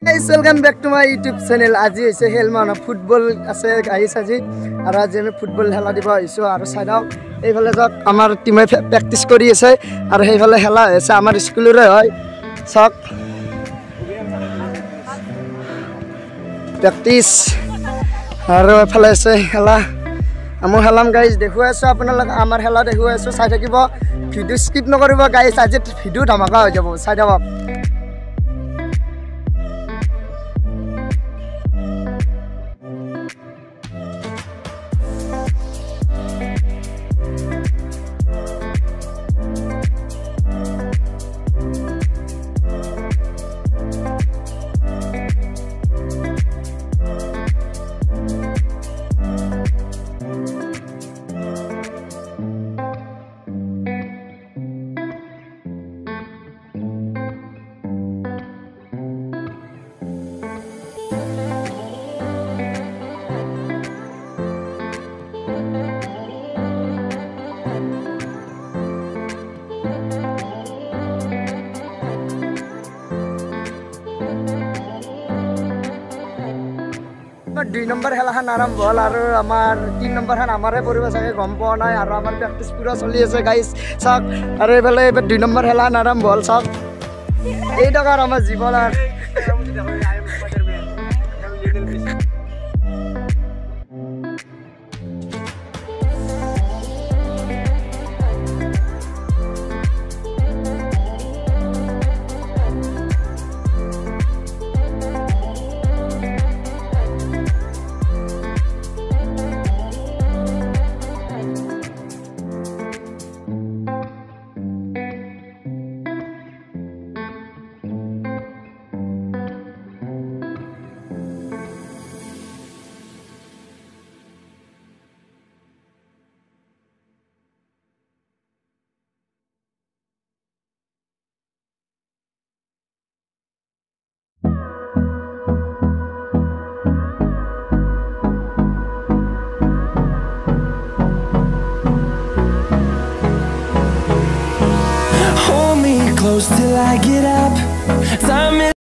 Guys, welcome back to my YouTube channel. আজি হৈছে হেলমান football আছে গাইছ আজি আৰু আজি আমি ফুটবল খেলা দিব আহিছো আৰু চাইডাও এইফালে যাক আমাৰ টিমে প্ৰেক্টিস কৰি আছে আৰু সেইফালে খেলা হৈছে আমাৰ স্কুলৰে হয় সক প্ৰেক্টিস আৰু এইফালে আছে খেলা আমি খেলাম গাইছ দেখুৱাই আছো আপোনালোক আমাৰ খেলা দেখুৱাই আছো চাই থাকিব ভিডিও স্কিপ নকৰিব গাইছ আজি ভিডিও ধমাকা হৈ যাব চাই থাকক দুই নম্বৰ খেলাখন আৰম্ভ হ'ল আৰু আমাৰ 3 নম্বৰখন আমাৰে পৰিব চাগে গম পোৱা নাই আৰু আমাৰ প্ৰেক্টিছ পুৰা চলি আছে গাইছ চাওক আৰু এইফালে 2 নম্বৰ খেলাখন আৰম্ভ হ'ল চাওক এই টকাৰ আমাৰ জীৱন আৰু Hold me close till I get up. Time